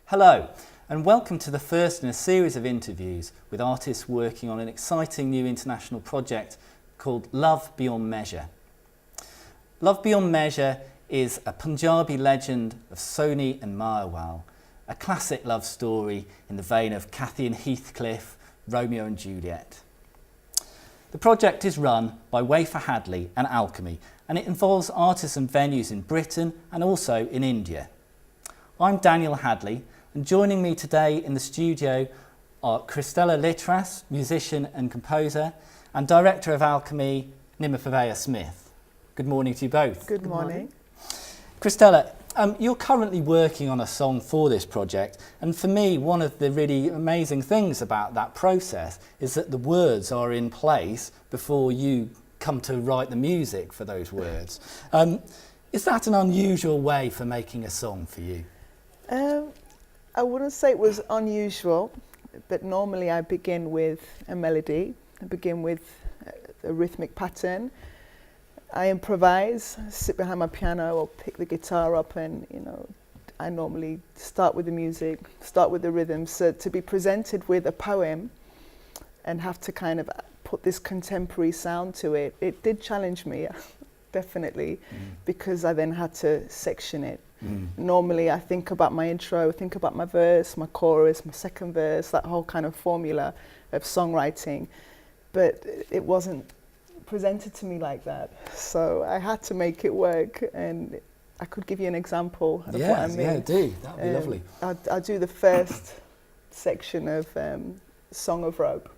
Hello, and welcome to the first in a series of interviews with artists working on an exciting new international project called Love Beyond Measure. Love Beyond Measure is a Punjabi legend of Soni and Marwal, a classic love story in the vein of Cathy and Heathcliff, Romeo and Juliet. The project is run by Wafer Hadley and Alchemy, and it involves artists and venues in Britain and also in India. I'm Daniel Hadley, and joining me today in the studio are Christella Litras, musician and composer, and director of Alchemy, Nima Pavea Smith. Good morning to you both. Good morning. Christella, you're currently working on a song for this project, and for me, one of the really amazing things about that process is that the words are in place before you come to write the music for those words. Is that an unusual way for making a song for you? I wouldn't say it was unusual, but normally I begin with a melody. I begin with a rhythmic pattern. I improvise, sit behind my piano or pick the guitar up, and I normally start with the music, start with the rhythm. So to be presented with a poem and have to kind of put this contemporary sound to it, it did challenge me, definitely, because I then had to section it. Normally I think about my intro, think about my verse, my chorus, my second verse, that whole kind of formula of songwriting, but it wasn't presented to me like that. So I had to make it work, and I could give you an example of what I mean. Yeah, do. That would be lovely. I'll do the first section of Song of Rope,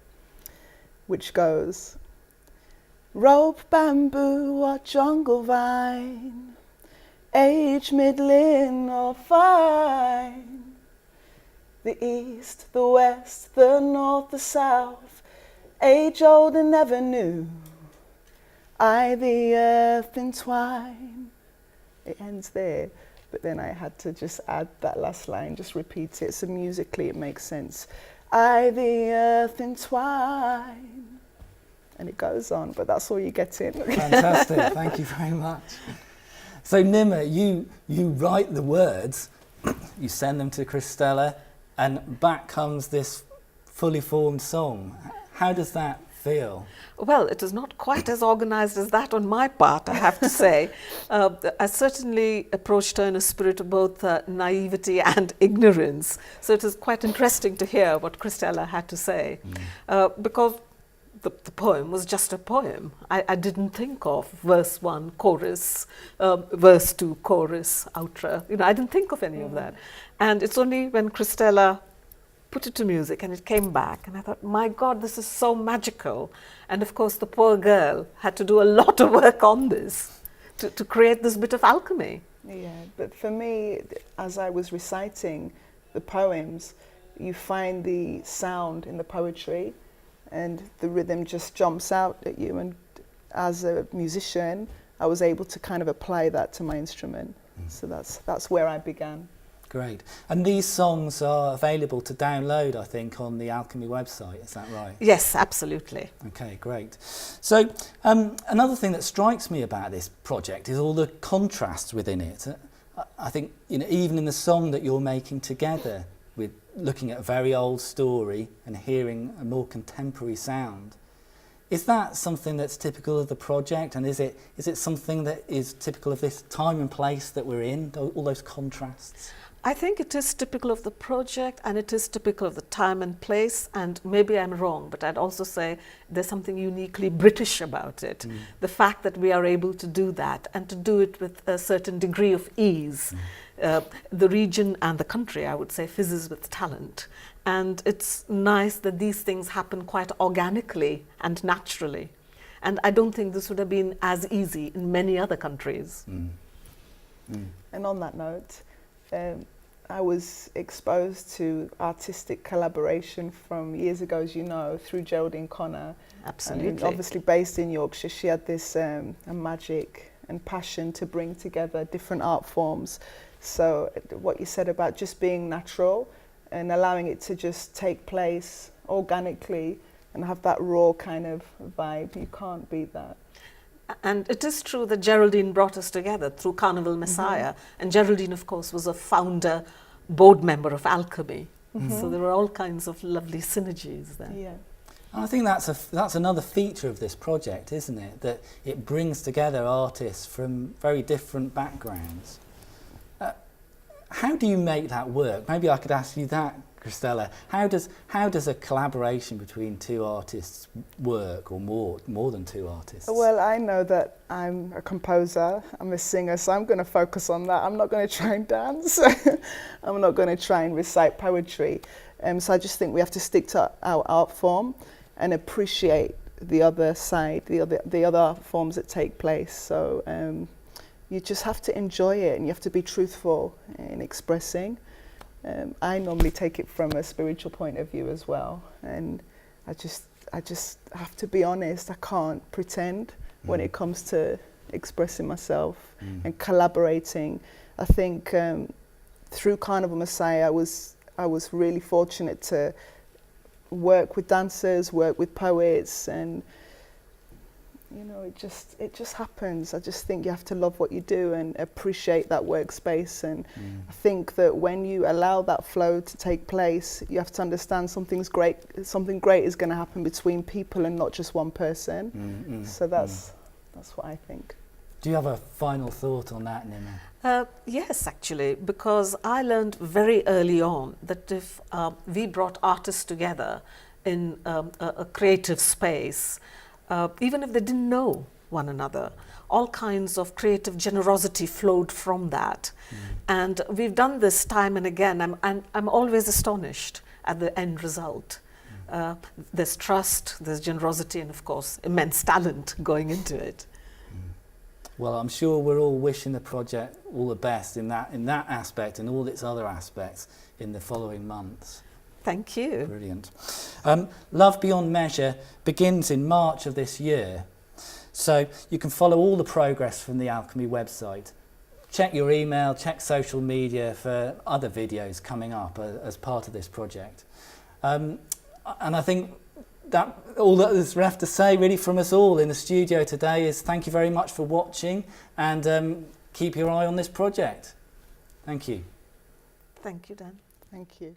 which goes, rope, bamboo or jungle vine, age, middling or fine, the east, the west, the north, the south, age old and never new, I the earth entwine. It ends there, but then I had to just add that last line, just repeat it, so musically it makes sense. I the earth entwine. And it goes on, but that's all you get in. Fantastic, thank you very much. So Nima, you write the words, you send them to Christella, and back comes this fully formed song. How does that feel? Well, it is not quite as organised as that on my part, I have to say. I certainly approached her in a spirit of both naivety and ignorance. So it is quite interesting to hear what Christella had to say, because the poem was just a poem. I didn't think of verse 1, chorus, verse 2, chorus, outro. I didn't think of any of that. And it's only when Christella put it to music and it came back, and I thought, my God, this is so magical. And of course, the poor girl had to do a lot of work on this to create this bit of alchemy. Yeah, but for me, as I was reciting the poems, you find the sound in the poetry, and the rhythm just jumps out at you. And as a musician, I was able to kind of apply that to my instrument. So that's where I began. Great. And these songs are available to download, I think, on the Alchemy website, is that right? Yes, absolutely. Okay, great. So another thing that strikes me about this project is all the contrasts within it. I think even in the song that you're making together, with looking at a very old story and hearing a more contemporary sound, is that something that's typical of the project, and is it something that is typical of this time and place that we're in, all those contrasts? I think it is typical of the project, and it is typical of the time and place, and maybe I'm wrong, but I'd also say there's something uniquely British about it. The fact that we are able to do that, and to do it with a certain degree of ease. The region and the country, I would say, fizzes with talent. And it's nice that these things happen quite organically and naturally. And I don't think this would have been as easy in many other countries. And on that note, I was exposed to artistic collaboration from years ago, as you know, through Geraldine Connor. Absolutely. And obviously based in Yorkshire, she had this a magic and passion to bring together different art forms. So what you said about just being natural and allowing it to just take place organically and have that raw kind of vibe, you can't beat that. And it is true that Geraldine brought us together through Carnival Messiah. And Geraldine, of course, was a founder board member of Alchemy. So there are all kinds of lovely synergies there. Yeah. And I think that's another feature of this project, isn't it? That it brings together artists from very different backgrounds. How do you make that work? Maybe I could ask you that, Christella. How does a collaboration between two artists work, or more than two artists? Well, I know that I'm a composer, I'm a singer, so I'm going to focus on that. I'm not going to try and dance. I'm not going to try and recite poetry. So I just think we have to stick to our art form and appreciate the other side, the other forms that take place. So you just have to enjoy it, and you have to be truthful in expressing. I normally take it from a spiritual point of view as well, and I just have to be honest. I can't pretend when it comes to expressing myself and collaborating. I think through Carnival Messiah, I was really fortunate to work with dancers, work with poets, and you know, it just happens. I just think you have to love what you do and appreciate that workspace. And I think that when you allow that flow to take place, you have to understand something great is going to happen between people and not just one person. So that's what I think. Do you have a final thought on that, Nima? Yes, actually, because I learned very early on that if we brought artists together in a creative space, even if they didn't know one another, all kinds of creative generosity flowed from that. And we've done this time and again, and I'm always astonished at the end result. There's trust, there's generosity, and of course, immense talent going into it. Well, I'm sure we're all wishing the project all the best in that aspect and all its other aspects in the following months. Thank you. Brilliant. Love Beyond Measure begins in March of this year, so you can follow all the progress from the Alchemy website. Check your email, check social media for other videos coming up as part of this project. And I think that all that is left to say really from us all in the studio today is thank you very much for watching, and keep your eye on this project. Thank you. Thank you, Dan. Thank you.